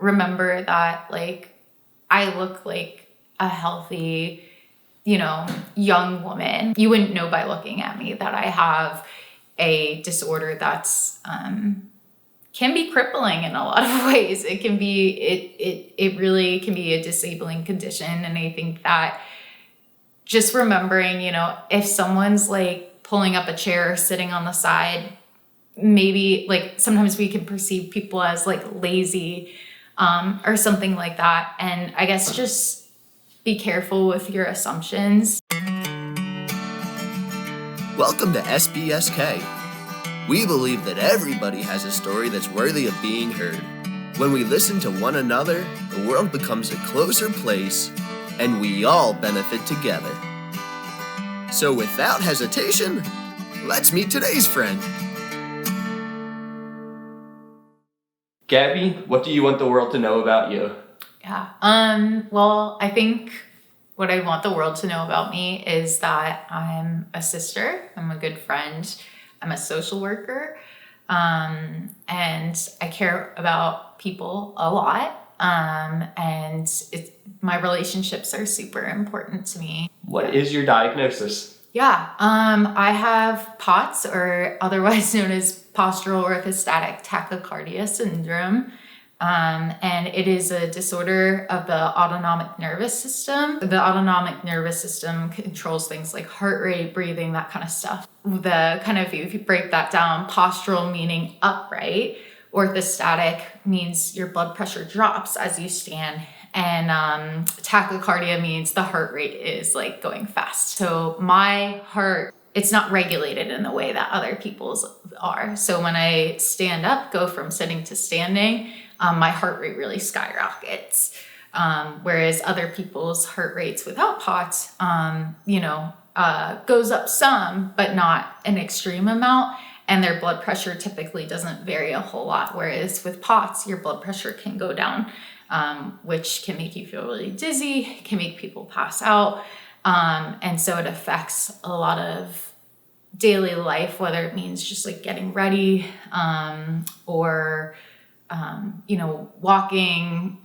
remember that like I look like a healthy, young woman. You wouldn't know by looking at me that I have a disorder that's can be crippling in a lot of ways. It can be, it really can be a disabling condition. And I think that just remembering, if someone's like pulling up a chair or sitting on the side, maybe like sometimes we can perceive people as like lazy or something like that. And I guess just be careful with your assumptions. Welcome to SPSK. We believe that everybody has a story that's worthy of being heard. When we listen to one another, the world becomes a closer place, and we all benefit together. So without hesitation, let's meet today's friend. Gabby, what do you want the world to know about you? Yeah. Well, I think what I want the world to know about me is that I'm a sister, I'm a good friend, I'm a social worker, and I care about people a lot, and my relationships are super important to me. What is your diagnosis? I have POTS, or otherwise known as Postural Orthostatic Tachycardia syndrome. And it is a disorder of the autonomic nervous system. The autonomic nervous system controls things like heart rate, breathing, that kind of stuff. If you break that down, postural meaning upright, orthostatic means your blood pressure drops as you stand, and tachycardia means the heart rate is like going fast. So my heart, it's not regulated in the way that other people's are. So when I stand up, go from sitting to standing, my heart rate really skyrockets. Whereas other people's heart rates without POTS, goes up some, but not an extreme amount. And their blood pressure typically doesn't vary a whole lot. Whereas with POTS, your blood pressure can go down, which can make you feel really dizzy, can make people pass out. And so it affects a lot of daily life, whether it means just like getting ready, or walking.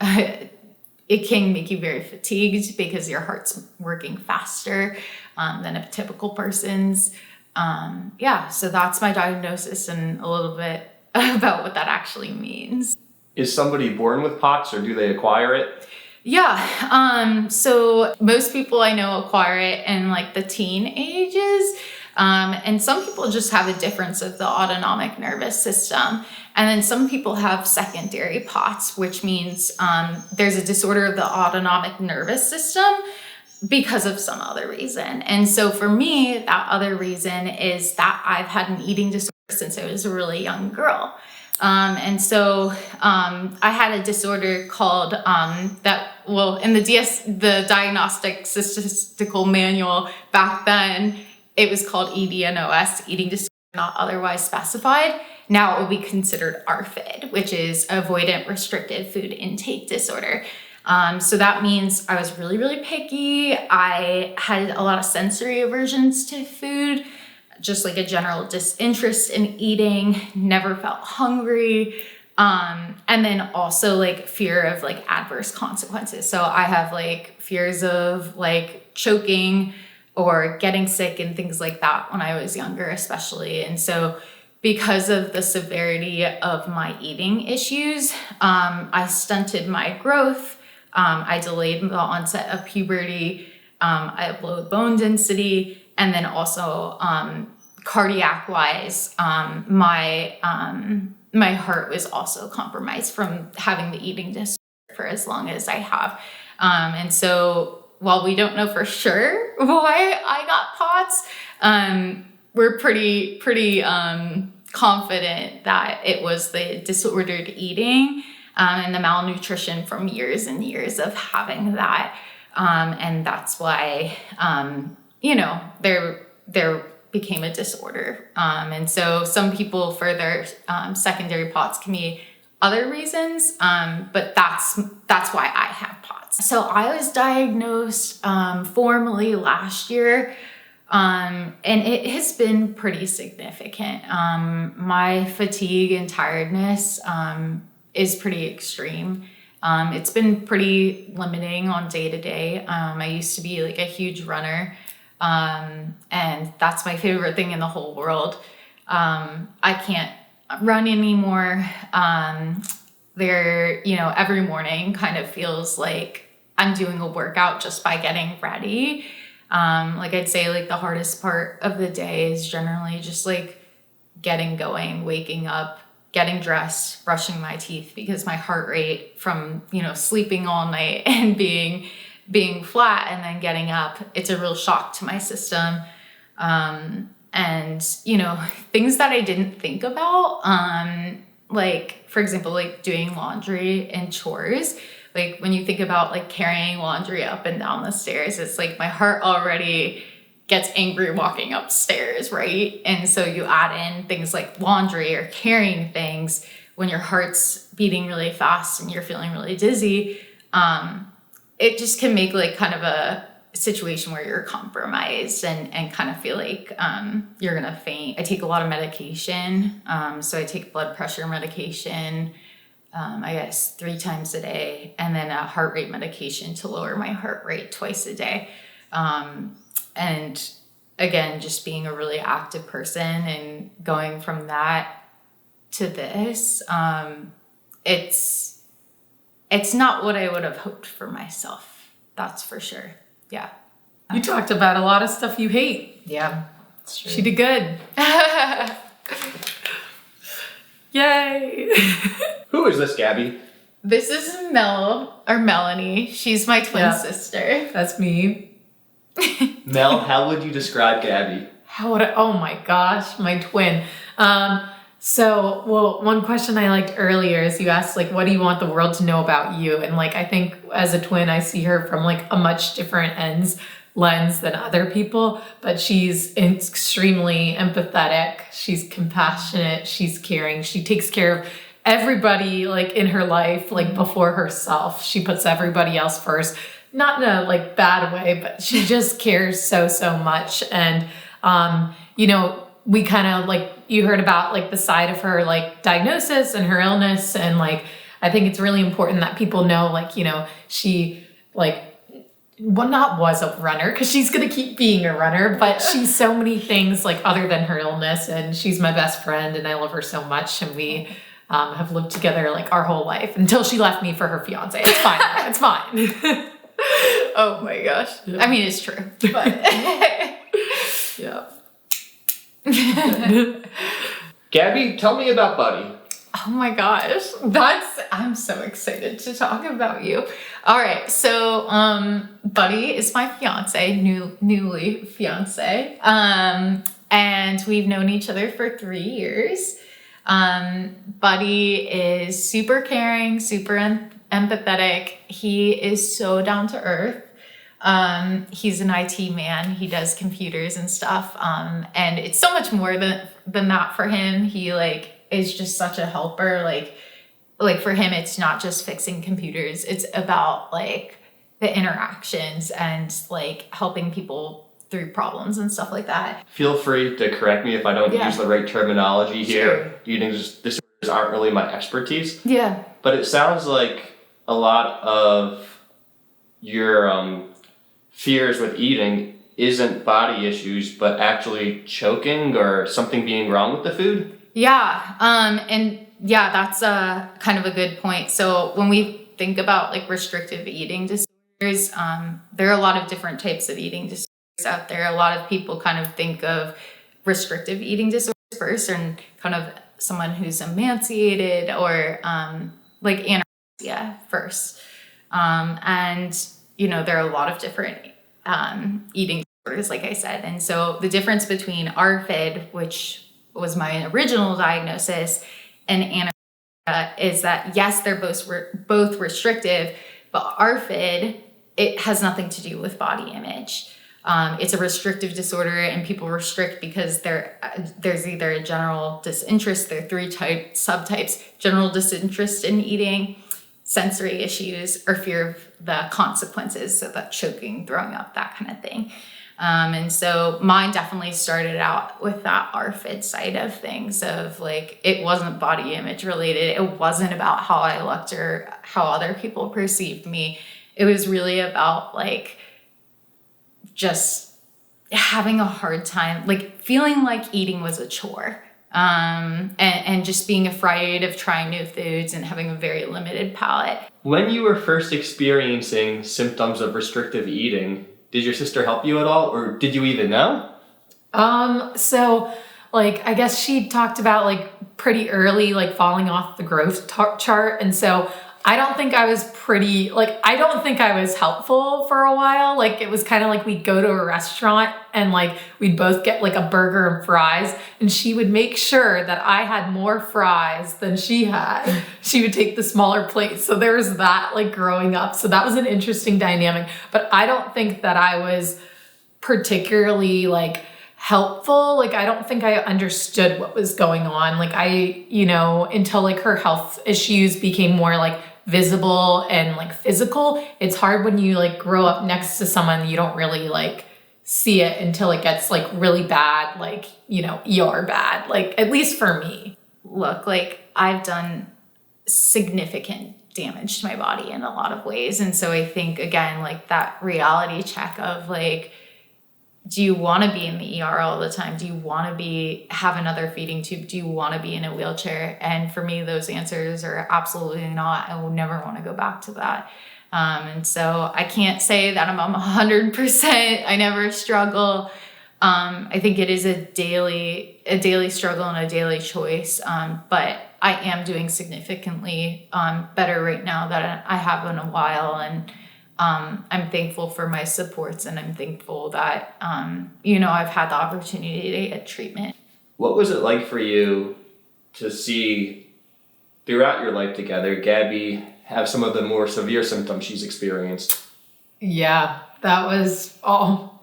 It can make you very fatigued because your heart's working faster than a typical person's. So that's my diagnosis and a little bit about what that actually means. Is somebody born with POTS or do they acquire it? Yeah. So most people I know acquire it in like the teen ages. And some people just have a difference of the autonomic nervous system. And then some people have secondary POTS, which means there's a disorder of the autonomic nervous system because of some other reason. And so for me, that other reason is that I've had an eating disorder since I was a really young girl. I had a disorder called in the Diagnostic Statistical Manual back then, it was called EDNOS, eating disorder not otherwise specified. Now it will be considered ARFID, which is Avoidant Restrictive Food Intake Disorder. So that means I was really, really picky. I had a lot of sensory aversions to food, just like a general disinterest in eating, never felt hungry. And then also like fear of like adverse consequences. So I have like fears of like choking or getting sick and things like that when I was younger, especially. And so because of the severity of my eating issues, I stunted my growth. I delayed the onset of puberty. I have low bone density. And then also cardiac wise, my heart was also compromised from having the eating disorder for as long as I have. And so while we don't know for sure why I got POTS, we're pretty confident that it was the disordered eating and the malnutrition from years and years of having that. And that's why, there became a disorder. And so some people for their secondary POTS can be other reasons, but that's why I have POTS. So I was diagnosed formally last year, and it has been pretty significant. My fatigue and tiredness is pretty extreme. It's been pretty limiting on day to day. I used to be like a huge runner, and that's my favorite thing in the whole world. I can't run anymore. Every morning kind of feels like I'm doing a workout just by getting ready. Like I'd say like the hardest part of the day is generally just like getting going, waking up, getting dressed, brushing my teeth, because my heart rate from, sleeping all night and being flat and then getting up, it's a real shock to my system. And things that I didn't think about, like, for example, like doing laundry and chores. Like when you think about like carrying laundry up and down the stairs, it's like my heart already gets angry walking upstairs, right? And so you add in things like laundry or carrying things when your heart's beating really fast and you're feeling really dizzy. It just can make like kind of a situation where you're compromised and kind of feel like you're gonna faint. I take a lot of medication. So I take blood pressure medication, I guess 3 times a day, and then a heart rate medication to lower my heart rate twice a day. And again, just being a really active person and going from that to this, it's not what I would have hoped for myself. That's for sure. Yeah. You talked about a lot of stuff you hate. Yeah. It's true. She did good. Yay. Who is this, Gabby? This is Melanie. She's my twin sister. That's me. Mel, how would you describe Gabby? Oh my gosh, my twin. One question I liked earlier is you asked, like, what do you want the world to know about you? And like, I think as a twin, I see her from like a much different lens than other people, but she's extremely empathetic. She's compassionate. She's caring. She takes care of everybody like in her life, like before herself. She puts everybody else first, not in a like bad way, but she just cares so much. And, we kind of like, you heard about like the side of her like diagnosis and her illness. And like, I think it's really important that people know, like, she like, not was a runner, because she's going to keep being a runner, but she's so many things like other than her illness. And she's my best friend and I love her so much. And we have lived together like our whole life until she left me for her fiance. It's fine. It's fine. Oh my gosh. Yeah. I mean, it's true, but Yeah. Gabby, tell me about Buddy. oh my gosh, I'm so excited to talk about you. All right. So, Buddy is my fiance, newly fiance. And we've known each other for 3 years. Buddy is super caring, super empathetic. He is so down to earth. He's an IT man. He does computers and stuff. And it's so much more than that for him. He like is just such a helper. Like for him, it's not just fixing computers. It's about like the interactions and like helping people through problems and stuff like that. Feel free to correct me if I don't use the right terminology here. Sure. Eating disorders aren't really my expertise. Yeah. But it sounds like a lot of your fears with eating isn't body issues, but actually choking or something being wrong with the food? Yeah. And yeah, that's kind of a good point. So when we think about like restrictive eating disorders, there are a lot of different types of eating disorders out there. A lot of people kind of think of restrictive eating disorders first and kind of someone who's emaciated or like anorexia first. And there are a lot of different eating disorders, like I said. And so the difference between ARFID, which was my original diagnosis, and anorexia is that, yes, they're both restrictive, but ARFID, it has nothing to do with body image. It's a restrictive disorder, and people restrict because there's either a general disinterest, there are 3 subtypes: general disinterest in eating, sensory issues, or fear of the consequences, so that choking, throwing up, that kind of thing. And so mine definitely started out with that ARFID side of things of like, it wasn't body image related. It wasn't about how I looked or how other people perceived me. It was really about like just having a hard time, like feeling like eating was a chore. And just being afraid of trying new foods and having a very limited palate. When you were first experiencing symptoms of restrictive eating, did your sister help you at all, or did you even know? So like, I guess she talked about like pretty early, like falling off the growth chart. And so I don't think I was I don't think I was helpful for a while. Like it was kind of like we'd go to a restaurant and like we'd both get like a burger and fries, and she would make sure that I had more fries than she had. She would take the smaller plate. So there was that like growing up. So that was an interesting dynamic, but I don't think that I was particularly like helpful. Like, I don't think I understood what was going on. Like until like her health issues became more like visible and like physical. It's hard when you like grow up next to someone, you don't really like see it until it gets like really bad, like, ER bad, like at least for me. Look, like I've done significant damage to my body in a lot of ways. And so I think again, like that reality check of like, do you want to be in the ER all the time? Do you want to have another feeding tube? Do you want to be in a wheelchair? And for me, those answers are absolutely not. I will never want to go back to that. And so I can't say that I'm 100%. I never struggle. I think it is a daily struggle and a daily choice. But I am doing significantly better right now than I have in a while. And I'm thankful for my supports, and I'm thankful that, I've had the opportunity to get treatment. What was it like for you to see throughout your life together, Gabby have some of the more severe symptoms she's experienced? Yeah, that was all.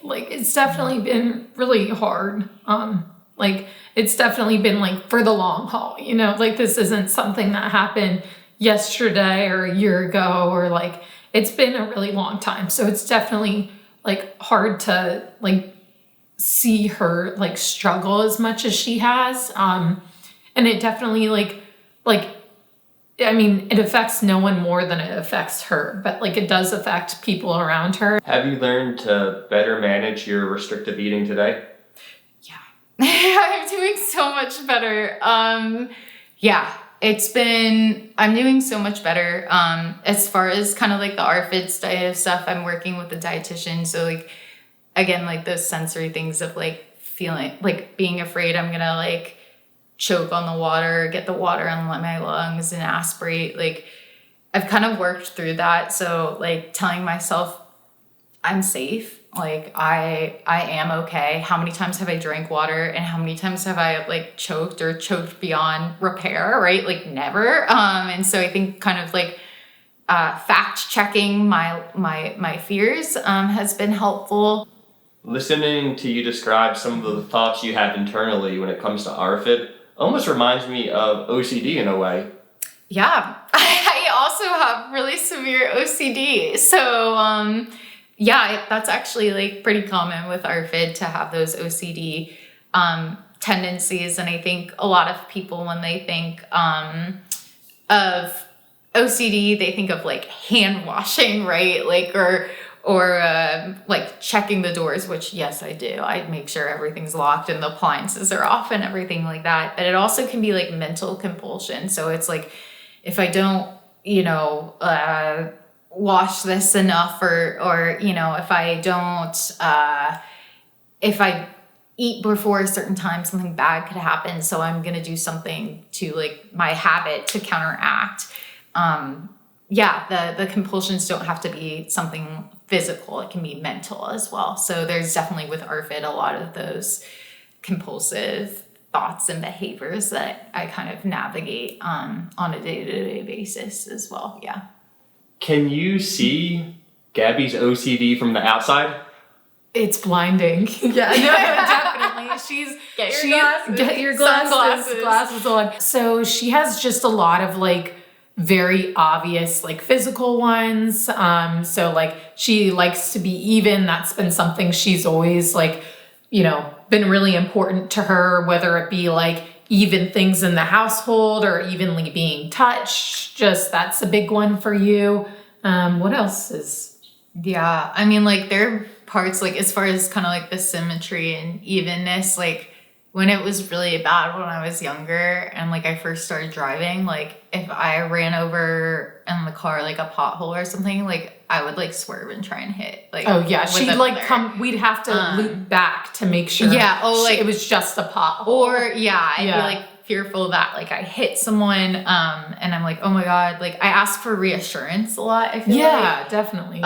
Like, it's definitely been really hard. Like, it's definitely been like for the long haul, like this isn't something that happened yesterday or a year ago, or like it's been a really long time. So it's definitely like hard to like see her like struggle as much as she has. And it definitely it affects no one more than it affects her, but like it does affect people around her. Have you learned to better manage your restrictive eating today? Yeah. I'm doing so much better. I'm doing so much better. As far as kind of like the ARFID side of stuff, I'm working with a dietitian. So like, again, like those sensory things of like feeling, like being afraid I'm gonna like choke on the water, get the water in my lungs and aspirate. Like I've kind of worked through that. So like telling myself I'm safe. Like I am okay. How many times have I drank water, and how many times have I like choked beyond repair, right? Like never. And so I think kind of like fact checking my fears has been helpful. Listening to you describe some of the thoughts you have internally when it comes to ARFID almost reminds me of OCD in a way. Yeah, I also have really severe OCD. So that's actually like pretty common with ARFID to have those OCD tendencies. And I think a lot of people, when they think of OCD, they think of like hand washing, right? Like, or like checking the doors, which yes, I do. I make sure everything's locked and the appliances are off and everything like that. But it also can be like mental compulsion. So it's like, if I don't, wash this enough, or if I don't, if I eat before a certain time, something bad could happen. So I'm going to do something to like my habit to counteract. The compulsions don't have to be something physical. It can be mental as well. So there's definitely with ARFID, a lot of those compulsive thoughts and behaviors that I kind of navigate on a day-to-day basis as well. Yeah. Can you see Gabby's OCD from the outside? It's blinding. Yeah, no, definitely. Get your glasses on. So she has just a lot of like very obvious like physical ones. So like she likes to be even. That's been something she's always like, been really important to her, whether it be like even things in the household or evenly being touched. Just that's a big one for you. What else is? Yeah, I mean, like there are parts like as far as kind of like the symmetry and evenness, like when it was really bad when I was younger and like I first started driving, like if I ran over in the car like a pothole or something, like I would like swerve and try and hit. Like, oh yeah, with she'd a like mother. come. We'd have to loop back to make sure. Yeah. Oh, like it was just a pothole. Or I'd be Yeah. like fearful that like I hit someone, and I'm like, oh my god, like I ask for reassurance a lot. I feel Yeah, definitely.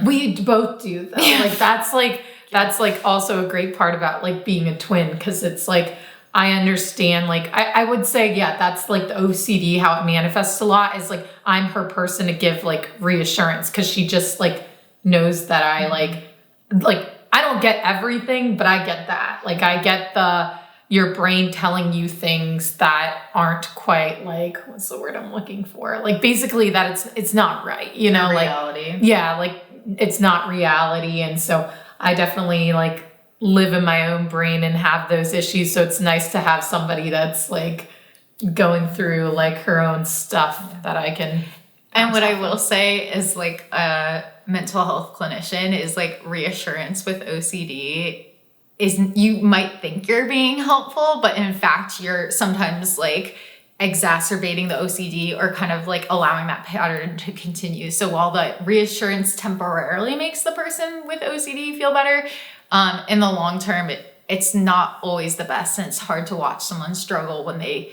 We both do though. Yeah. Like that's like also a great part about like being a twin, because it's like I understand, like I would say, yeah, that's like the OCD, how it manifests a lot is like I'm her person to give like reassurance, because she just like knows that I like I don't get everything, but I get that. Like I get your brain telling you things that aren't quite like, what's the word I'm looking for? Like basically that it's not right, reality. like, yeah, like it's not reality. And so I definitely like live in my own brain and have those issues. So it's nice to have somebody that's like going through like her own stuff that I can. And what I will say is like a mental health clinician is like reassurance with OCD is you might think you're being helpful, but in fact you're sometimes like exacerbating the OCD or kind of like allowing that pattern to continue. So while the reassurance temporarily makes the person with OCD feel better, in the long term, it's not always the best, and it's hard to watch someone struggle when they,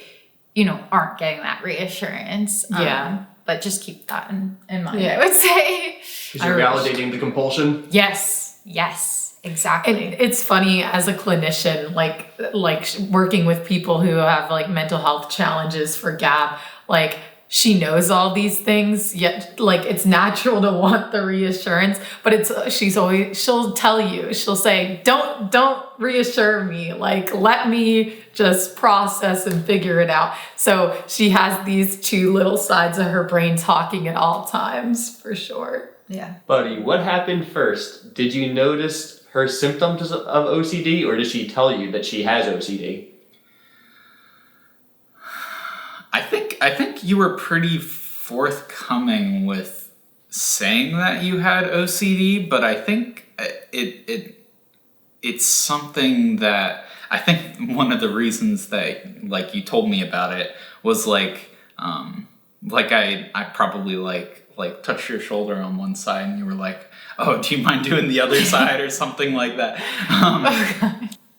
aren't getting that reassurance. Yeah. But just keep that in mind, Yeah. I would say. Because you're validating the compulsion. Yes, exactly. And it's funny as a clinician, like working with people who have like mental health challenges for Gab, like she knows all these things, yet like it's natural to want the reassurance, but she'll tell you, she'll say, don't reassure me, like let me just process and figure it out. So she has these two little sides of her brain talking at all times, for sure. Yeah. Buddy, what happened first? Did you notice her symptoms of OCD, or did she tell you that she has OCD? I think you were pretty forthcoming with saying that you had OCD, but I think it's something that I think one of the reasons that like you told me about it was like I probably like touched your shoulder on one side and you were like, oh, do you mind doing the other side or something like that?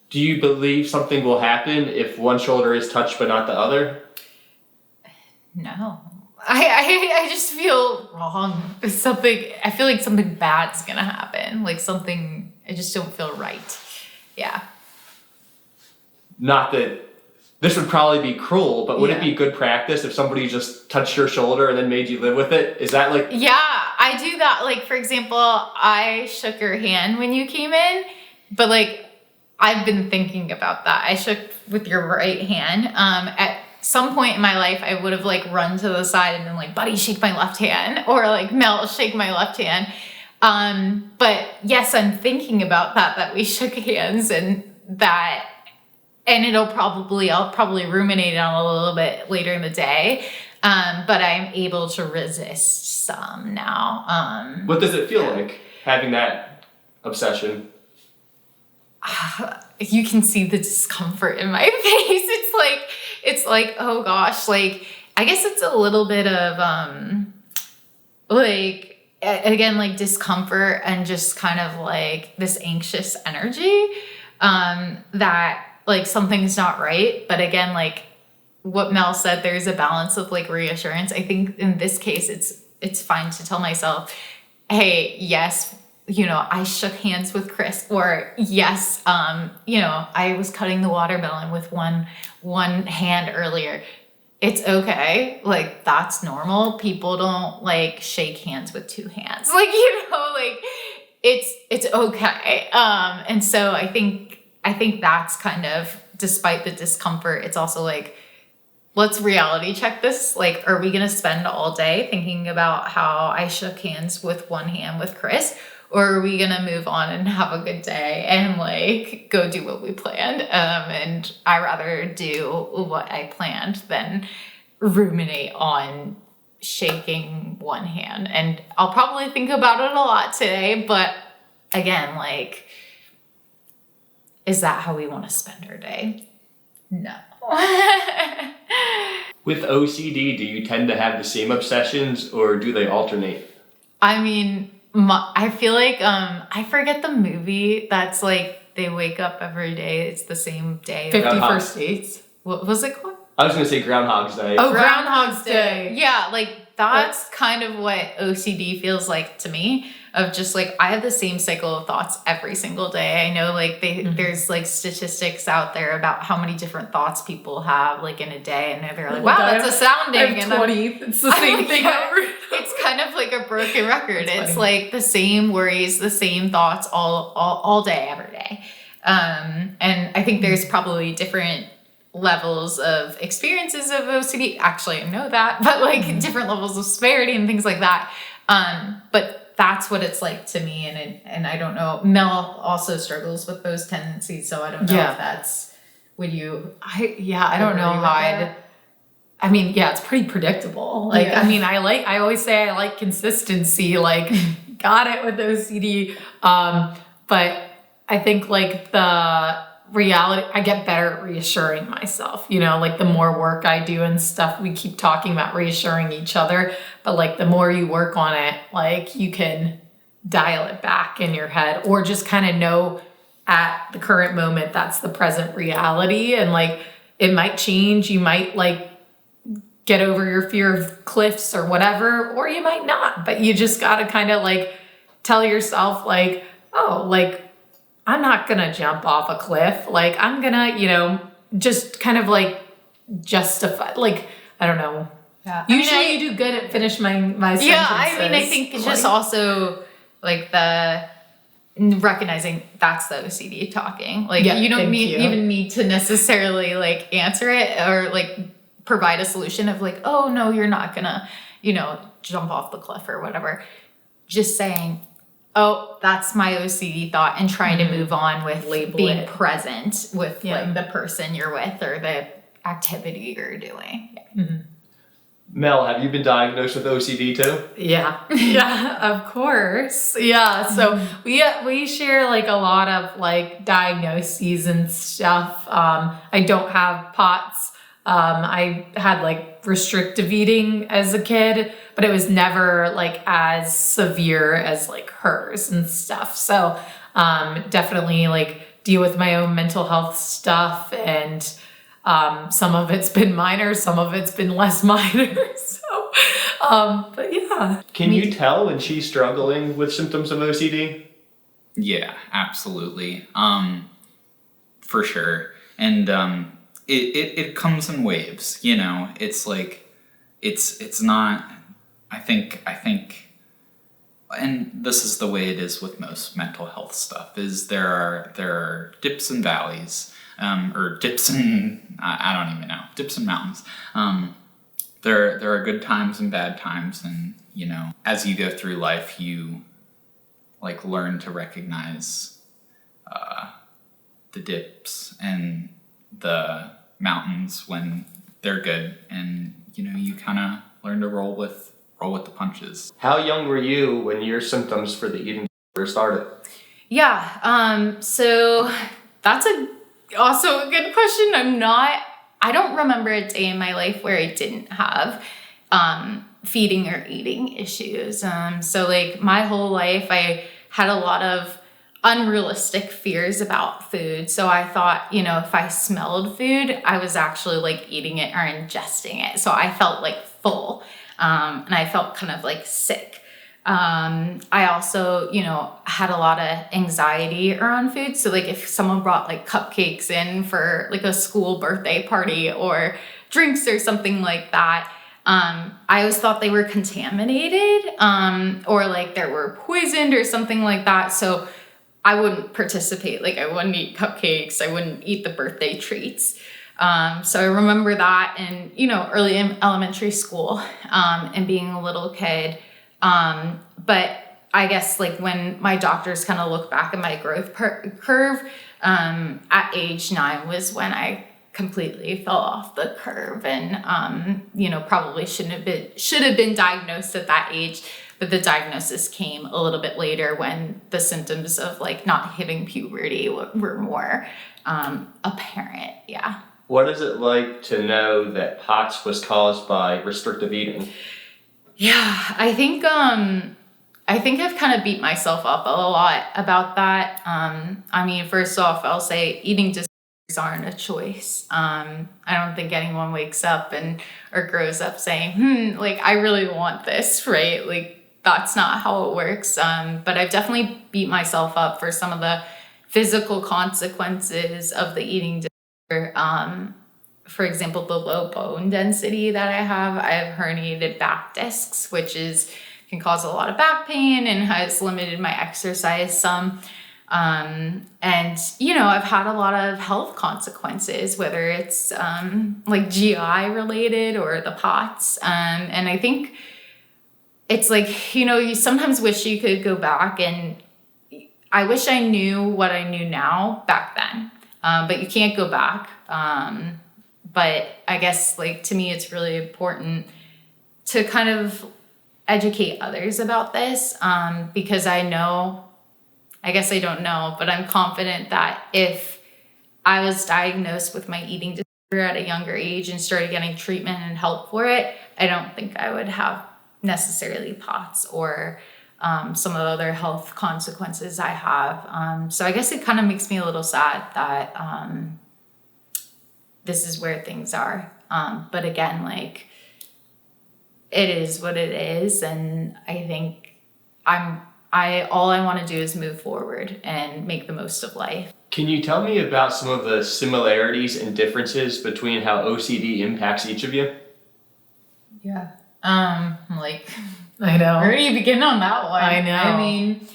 Do you believe something will happen if one shoulder is touched but not the other? No. I just feel wrong. I feel like something bad's gonna happen. Like something, I just don't feel right. Yeah. Not that this would probably be cruel, but would it Yeah. be good practice if somebody just touched your shoulder and then made you live with it? Is that like... Yeah, I do that. Like, for example, I shook your hand when you came in, but like, I've been thinking about that. I shook with your right hand. At some point in my life, I would have like run to the side and been like, buddy, shake my left hand, or like, Mel, shake my left hand. But yes, I'm thinking about that we shook hands and I'll probably ruminate on it a little bit later in the day. But I'm able to resist some now. What does it feel like having that obsession? You can see the discomfort in my face. It's like, oh gosh, like, I guess it's a little bit of, like, again, like discomfort and just kind of like this anxious energy, that like something's not right. But again, like what Mel said, there's a balance of like reassurance. I think in this case, it's fine to tell myself, hey, yes, I shook hands with Chris, or yes, I was cutting the watermelon with one hand earlier. It's okay. Like, that's normal. People don't like shake hands with two hands. Like, like it's okay. And so I think that's kind of, despite the discomfort, it's also like let's reality check this. Like, are we going to spend all day thinking about how I shook hands with one hand with Chris? Or are we going to move on and have a good day and like go do what we planned? And I rather do what I planned than ruminate on shaking one hand. And I'll probably think about it a lot today, but again, like, is that how we want to spend our day? No. With OCD, do you tend to have the same obsessions or do they alternate? I mean, I feel like, I forget the movie that's like, they wake up every day, it's the same day. 50 First Dates. What was it called? I was going to say Groundhog's Day. Oh, Groundhog's Day. Yeah, like that's kind of what OCD feels like to me, of just like, I have the same cycle of thoughts every single day. I know like there's like statistics out there about how many different thoughts people have like in a day, and they're like, wow, that's astounding. I have 20. It's the same thing over. It's kind of like a broken record. It's like the same worries, the same thoughts all day, every day. And I think there's probably different levels of experiences of OCD. Actually, I know that, but like different levels of severity and things like that. But that's what it's like to me. And I don't know, Mel also struggles with those tendencies. So I don't know if that's, I don't know how I mean, yeah, it's pretty predictable. Like, I mean, I always say I like consistency, like got it with OCD. But I think like the reality, I get better at reassuring myself, you know, like the more work I do and stuff, we keep talking about reassuring each other, but like the more you work on it, like you can dial it back in your head, or just kind of know at the current moment, that's the present reality. And like, it might change. You might like get over your fear of cliffs or whatever, or you might not, but you just got to kind of like tell yourself like, oh, like, I'm not going to jump off a cliff. Like, I'm going to, you know, just kind of like justify, like, I don't know. Yeah. Usually you do good at finish my sentences. Yeah, I mean, I think it's just also like the recognizing that's the OCD talking. Like, you don't even need to necessarily like answer it or like provide a solution of like, oh no, you're not gonna, you know, jump off the cliff or whatever. Just saying, oh, that's my OCD thought, and trying to move on with being present with like the person you're with or the activity you're doing. Mel, have you been diagnosed with OCD too? Yeah, of course. Yeah, so we share like a lot of like diagnoses and stuff. I don't have POTS. I had like restrictive eating as a kid, but it was never like as severe as like hers and stuff. So definitely like deal with my own mental health stuff, and some of it's been minor, some of it's been less minor. So, but yeah. Can you tell when she's struggling with symptoms of OCD? Yeah, absolutely. For sure. And it comes in waves, you know. It's like it's not, I think, and this is the way it is with most mental health stuff, is there are dips and valleys, or dips and I don't even know, dips and mountains. There are good times and bad times, and you know, as you go through life, you like learn to recognize the dips and the mountains when they're good, and you know, you kind of learn to roll with the punches. How young were you when your symptoms for the eating disorder started? Yeah, so that's also a good question. I don't remember a day in my life where I didn't have feeding or eating issues. So like my whole life I had a lot of unrealistic fears about food. So I thought, you know, if I smelled food, I was actually like eating it or ingesting it. So I felt like full, and I felt kind of like sick. I also, you know, had a lot of anxiety around food. So like if someone brought like cupcakes in for like a school birthday party or drinks or something like that, I always thought they were contaminated, or like they were poisoned or something like that. So I wouldn't participate. Like I wouldn't eat cupcakes. I wouldn't eat the birthday treats. So I remember that in, early in elementary school, and being a little kid. But I guess like when my doctors kind of look back at my growth curve, at age 9 was when I completely fell off the curve, and probably should have been diagnosed at that age, but the diagnosis came a little bit later when the symptoms of like not hitting puberty were more apparent. Yeah. What is it like to know that POTS was caused by restrictive eating? Yeah, I think I've kind of beat myself up a lot about that. First off, I'll say eating disorders aren't a choice. I don't think anyone wakes up or grows up saying, like, I really want this, right? Like, that's not how it works. But I've definitely beat myself up for some of the physical consequences of the eating disorder. For example, the low bone density that I have herniated back discs, which can cause a lot of back pain and has limited my exercise some. I've had a lot of health consequences, whether it's like GI related or the POTS. And I think it's like, you sometimes wish you could go back, and I wish I knew what I knew now back then. But you can't go back. But I guess like to me, it's really important to kind of educate others about this, because I guess I don't know, but I'm confident that if I was diagnosed with my eating disorder at a younger age and started getting treatment and help for it, I don't think I would have necessarily POTS or some of the other health consequences I have. So I guess it kind of makes me a little sad that this is where things are. But again, like, it is what it is, and I think all I want to do is move forward and make the most of life. Can you tell me about some of the similarities and differences between how OCD impacts each of you? Yeah. Like, I know. Where do you begin on that one? I know. I mean,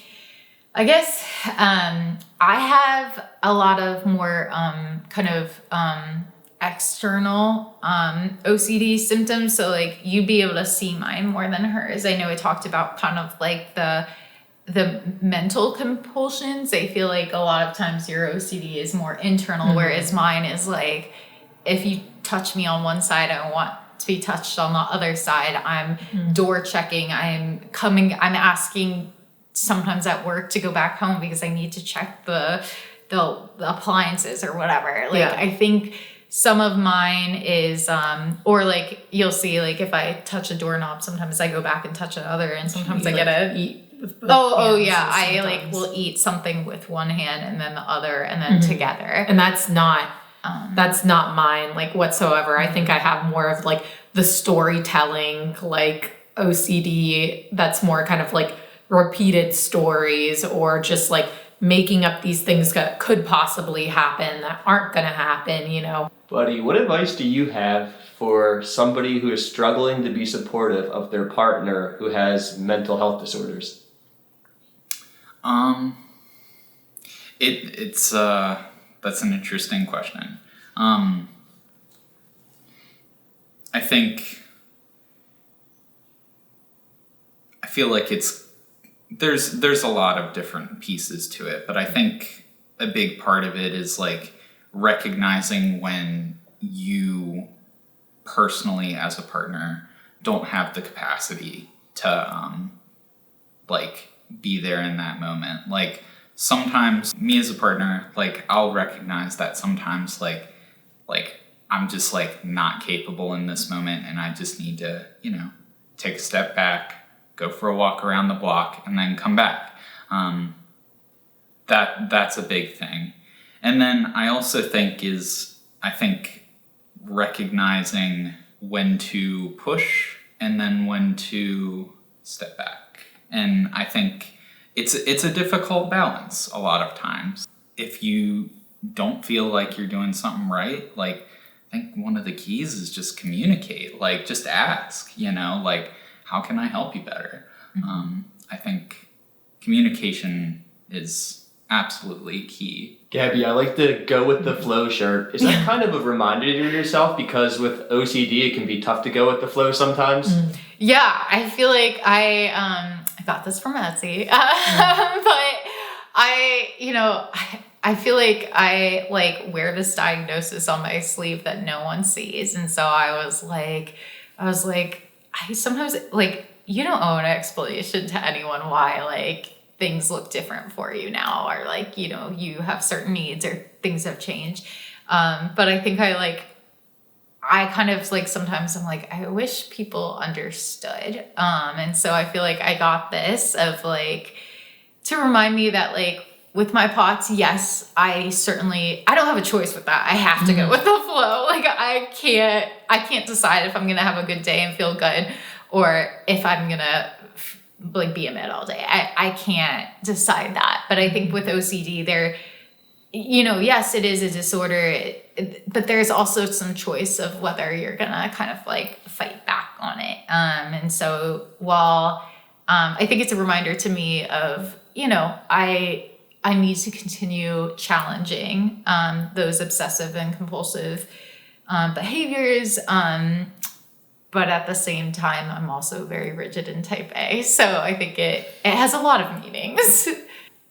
I guess I have a lot of more external OCD symptoms. So like you'd be able to see mine more than hers. I know I talked about kind of like the mental compulsions. I feel like a lot of times your OCD is more internal, whereas mine is like, if you touch me on one side, I want to be touched on the other side. I'm door checking. I'm asking sometimes at work to go back home because I need to check the appliances or whatever. Like, I think some of mine is, or like you'll see, like if I touch a doorknob, sometimes I go back and touch another, and sometimes I get to eat. I like will eat something with one hand and then the other and then together. And that's not mine, like, whatsoever. I think I have more of like the storytelling, like OCD, that's more kind of like repeated stories, or just like making up these things that could possibly happen that aren't going to happen, Buddy, what advice do you have for somebody who is struggling to be supportive of their partner who has mental health disorders? It's that's an interesting question. I feel like there's a lot of different pieces to it, but I think a big part of it is like recognizing when you personally as a partner don't have the capacity to like be there in that moment. Like sometimes me as a partner, like I'll recognize that sometimes like I'm just like not capable in this moment, and I just need to, take a step back, go for a walk around the block, and then come back. That's a big thing. And then I also think recognizing when to push and then when to step back. And I think it's a difficult balance a lot of times. If you don't feel like you're doing something right, like I think one of the keys is just communicate, like just ask, like, how can I help you better? I think communication is absolutely key. Gabby, I like the go with the flow shirt. Is that kind of a reminder to yourself? Because with OCD, it can be tough to go with the flow sometimes. Yeah, I feel like I got this from Etsy, but I feel like I like wear this diagnosis on my sleeve that no one sees, and so I was like, I sometimes like you don't owe an explanation to anyone why like things look different for you now, or like you have certain needs or things have changed. But I think I kind of like sometimes I'm like, I wish people understood. And so I feel like I got this of like to remind me that like with my POTS, yes, I don't have a choice with that. I have to go with the flow. Like I can't decide if I'm gonna have a good day and feel good or if I'm gonna like be a mid all day. I can't decide that. But I think with OCD there, yes, it is a disorder, but there's also some choice of whether you're gonna kind of like fight back on it. And so while I think it's a reminder to me of, I need to continue challenging those obsessive and compulsive behaviors. But at the same time, I'm also very rigid in type A. So I think it has a lot of meanings.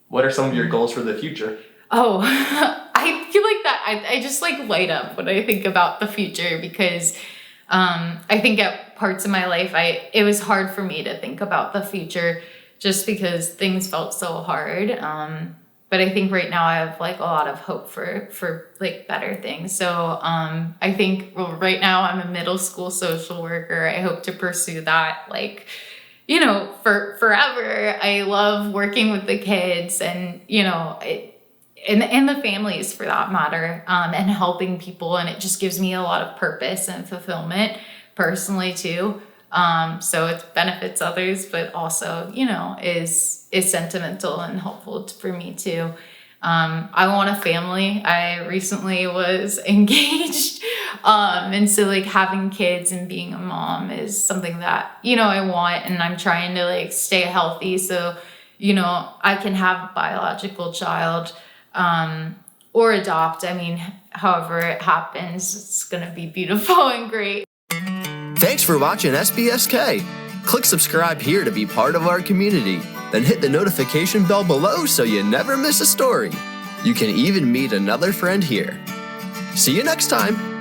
What are some of your goals for the future? Oh, I feel like that. I just like light up when I think about the future because I think at parts of my life, it was hard for me to think about the future just because things felt so hard. But I think right now I have like a lot of hope for like better things. So I think right now I'm a middle school social worker. I hope to pursue that like, for forever. I love working with the kids and, and the families for that matter, and helping people. And it just gives me a lot of purpose and fulfillment personally too. So it benefits others, but also, is sentimental and helpful for me too. I want a family. I recently was engaged. And so like having kids and being a mom is something that, I want, and I'm trying to like stay healthy. So, I can have a biological child, or adopt. I mean, however it happens, it's going to be beautiful and great. Thanks for watching SPSK. Click subscribe here to be part of our community. Then hit the notification bell below so you never miss a story. You can even meet another friend here. See you next time.